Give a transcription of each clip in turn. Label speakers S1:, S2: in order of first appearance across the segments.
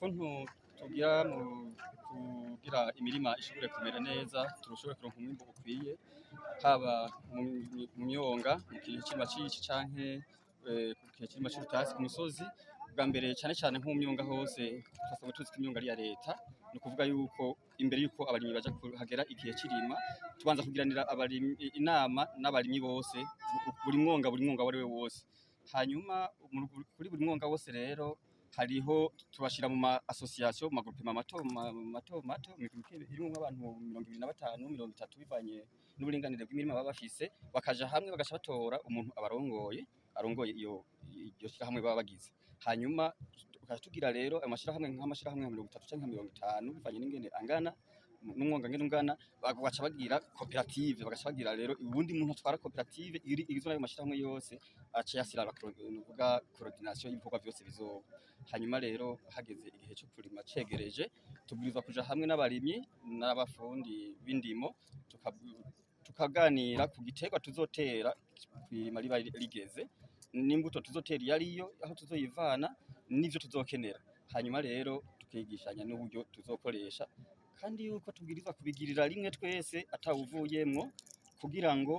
S1: Ukuntu tugira kugira imirima ishobore kumera neza, turashobore kuronka umwimbu ukwiye, haba mu myonga, mu gihe c'irima cici canke ku gihe c'irima c'urutasi ku misozi. Bwa mbere cane cane nko mu myonga hose dusanzwe tuzi ko imyonga ari iya leta, ni ukuvuga yuko imbere yuko abarimyi baja hagera igihe c'irima, tubanza kugiranira inama n'abarimyi bose, buri mwonga uwariwe wose. Hanyuma kuri buri mwonga wose rero hariho tubashira mu ma association, mu magroupement mato irimwo nk'abantu 25 30 bivanye n'uburinganire bw'imirima baba bafise, bakaja hamwe bagaca batora umuntu arongoye iryo shirahamwe baba bagize. Hanyuma tugaca tugira rero ayo mashirahamwe nk'amashirahamwe nka 30 canke nka 50 bivanye n'ingene angana n'umwonga ngene ungana, bagaca bagira koperative, bagaca bagira rero uwundi muntu atwara koperative igizwe n'ayo mashirahamwe yose aca yasira nukuvuga coordination y'ibikorwa vyose bizoba. Hanyuma rero hageze igihe co kurima cegereje, tubwirizwa kuja hamwe n'abarimyi n'abafundi b'indimo tukaganira ku giterwa tuzotera kw'irima riba rigeze, n'imbuto tuzotera iyo ariyo, aho tuzoyivana n'ivyo tuzokenera. Hanyuma rero tukigishanya n'uburyo tuzokoresha, kandi yuko tubwirizwa kubigirira rimwe twese atawuvuyemwo, kugira ngo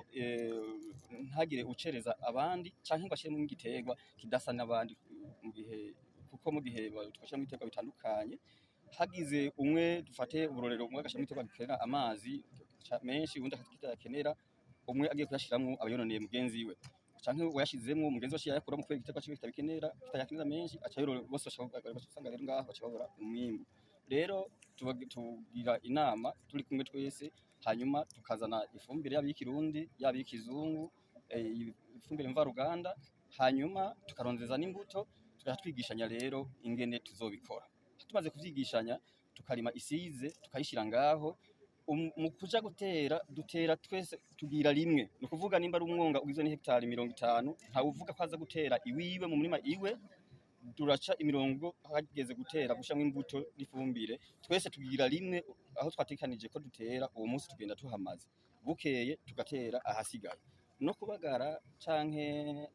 S1: ntagire ucereza abandi canke ngo ashiremwo igiterwa kidasa n'abandi, kuko mu gihe twashiramwo ibiterwa bitandukanye, hagize umwe, dufate uburorero, umwe agashiramwo ibiterwa bikenera amazi menshi, uwundi atayakenera, umwe agiye kuyashiramwo aba yononeye mugenzi we, canke uwayashizemwo mugenzi we aciye ayakuramwo kubera igiterwa ciwe kitayakenera menshi, aca yorora, bose usanga rero ngaho baca babura umwimbu. Rero tugira inama turi kumwe twese, hanyuma tukazana ifumbire yaba iy'ikirundi yaba iy'ikizungu, ifumbire mvaruganda, hanyuma tukarondeza n'imbuto, tugaca twigishanya rero ingene tuzobikora. Tumaze kuvyigishanya tukarima isize tukayishira ngaho, mu kuja gutera dutera twese tugira rimwe, ni ukuvuga nimba ari umwonga ugizwe n'ihegitari 50, ntawuvuga ko aza gutera iwiwe mu murima iwe, turaca imirongo hageze gutera gushiramwo imbuto n'ifumbire, twese tugira rimwe aho twategekanije ko dutera, uwo munsi tugenda tuhamaze, bukeye tugatera ahasigaye. No kubagara canke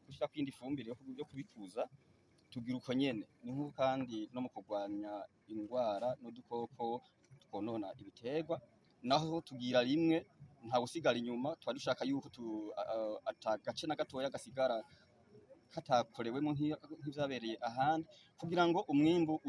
S1: gushirako iyindi fumbire yo kubikuza tugira uko nyene, ni nkuko kandi no mu kurwanya indwara n'udukoko twonona ibiterwa, naho tugira rimwe, ntawusigara inyuma. Tuba dushaka yuko ata gace na gatoya gasigara katakorewemwo nk'ivyabereye ahandi, kugira ngo umwimbu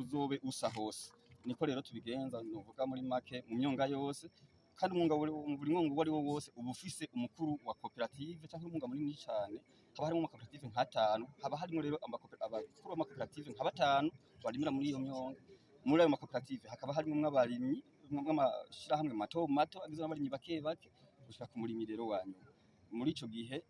S1: uzobe usa hose. Niko rero tubigenza, novuga muri make mu myonga yose, kandi buri mwonga uwariwo wose uba ufise umukuru wa koperative canke umwonga munini cane, haba harimwo amakoperative nk'atanu, haba harimwo rero abakuru b'amakoperative nka 5 barimira muri iyo myonga. Muri ayo makoperative hakaba harimwo abarimyi b'amashirahamwe mato mato agizwe n'abarimyi bake bake gushika ku murimyi rero wa nyuma. Muri ico gihe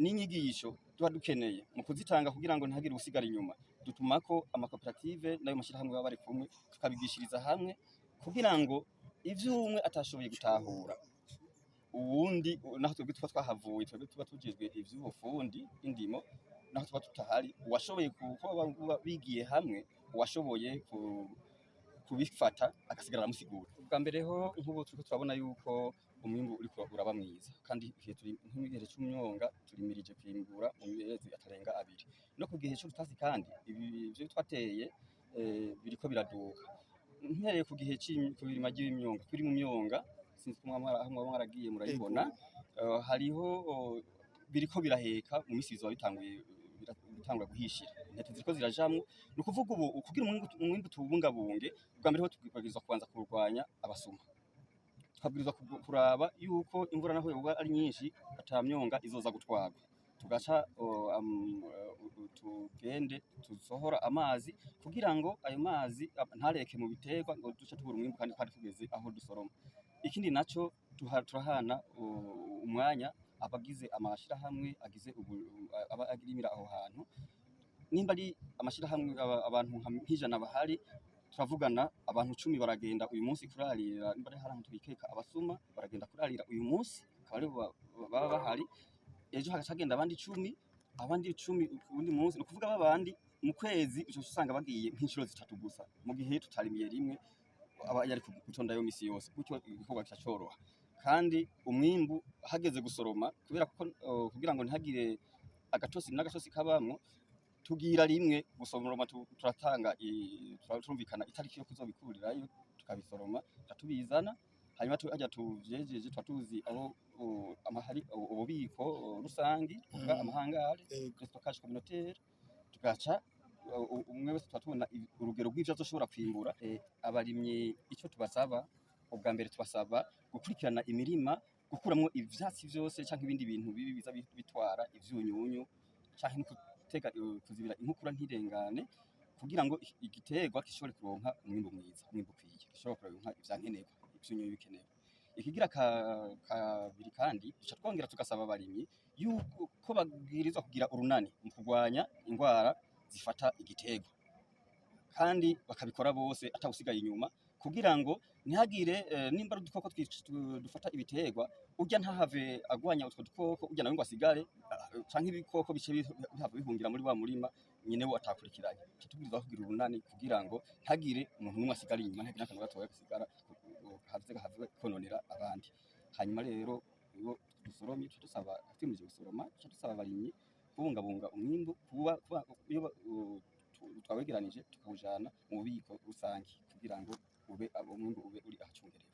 S1: n'inyigisho tuba dukeneye mu kuzitanga kugira ngo ntihagire uwusigara inyuma, dutumako amakoperative n'ayo mashirahamwe baba bari kumwe, tukabigishiriza hamwe kugira ngo ivyo umwe atashoboye gutahura, uwundi naho twebwe tuba twahavuye, twebwe tuba tujejwe ivy'ubufundi indimo, naho tuba tutahari, uwashoboye kuba bigiye hamwe, uwashoboye kubifata agasigara aramusigura. Bwa mbere ho nk'ubu turiko turabona yuko umwimbu uriko uraba mwiza, kandi igihe turi nk'igihe c'umwonga turimirije kwimbura mu mezi atarenga 2. No ku gihe c'urutasi kandi ivyo twateye biriko biraduka. Mpereye ku gihe c'ibirima ry'imyonga, turi mu myonga, sinzi ko mwaba mwaragiye murayibona, hariho biriko biraheka mu misi bizoba bitangura guhishira, intete ziriko zirajamwo. Ni ukuvuga ubu kugira umwimbu tuwubungabunge, bwa mbere ho tubwirizwa kubanza kurwanya abasuma, tukabwirizwa kuraba yuko imvura naho yoba ari nyinshi ata myonga izoza gutwarwa, tugaca tugende tusohora amazi kugira ngo ayo mazi ntareke mu biterwa ngo duce tubura umwimbu kandi twari tugeze aho dusoroma. Ikindi naco turahana umwanya abagize amashirahamwe agize agirimira aho hantu, nimba ari amashirahamwe abantu nk'ijana bahari, turavugana abantu 10 baragenda uyu munsi kurarira, nimba ari ahantu twikeka abasuma baragenda kurarira uyu munsi, akaba aribo baba bahari, ejo hagaca hagenda abandi 10, abandi 10 uwundi munsi. Ni ukuvuga babandi mu kwezi uca usanga bagiye nk'inshuro 3 gusa, mu gihe tutarimiye rimwe aba yari gutondayo misi yose, gutyo igikorwa kica coroha. Kandi umwimbu hageze gusoroma, kubera ko kugira ngo ntihagire agatosi n'agatosi kabamwo, tugira rimwe gusoroma turatanga turumvikana itariki yo kuzobikurirayo tukabisoroma tukatubizana hanyuma hajya tuvyejeje twatuzi aho amahari ububiko rusangi kuvuga amahangare stockage communautaire tugaca umwe wese twatubona urugero rw'ivyo azoshobora kwimbura abarimye ico tubasaba ubwa mbere tubasaba gukurikirana imirima gukuramwo ivyatsi vyose canke ibindi bintu bibi biza bitwara ivyunyunyu canke gutega kuzibira inkukura ntirengane kugira ngo igiterwa gishobore kuronka umwimbu mwiza umwimbu ukwiye gishobora kuronka ivyankenerwa ivyunyunyu bikenewe ikigira kabiri kandi duca twongera tugasaba abarimyi yuko babwirizwa kugira urunani mu kurwanya indwara zifata igiterwa kandi bakabikora bose atawusigaye inyuma kugira ngo ntihagire nimba ari udukoko dufata ibiterwa urya ntahave agwanya utwo dukoko urya nawe ngo asigare canke ibikoko bice bihava bihungira muri wa murima nyene wo atakurikiranye tubwirizwa kugira urunani kugira ngo ntagire umuntu n'umwe asigara inyuma ntagire n'akantu gatoya gasigara have kononera abandi hanyuma rero iyo dusoromye dusaba twimije gusoroma dusaba abarimyi kubungabunga umwimbu kuba iyo twawegeranije tukawujana mu bubiko rusangi kugira ngo umwimbu ube uri ahacungerewe.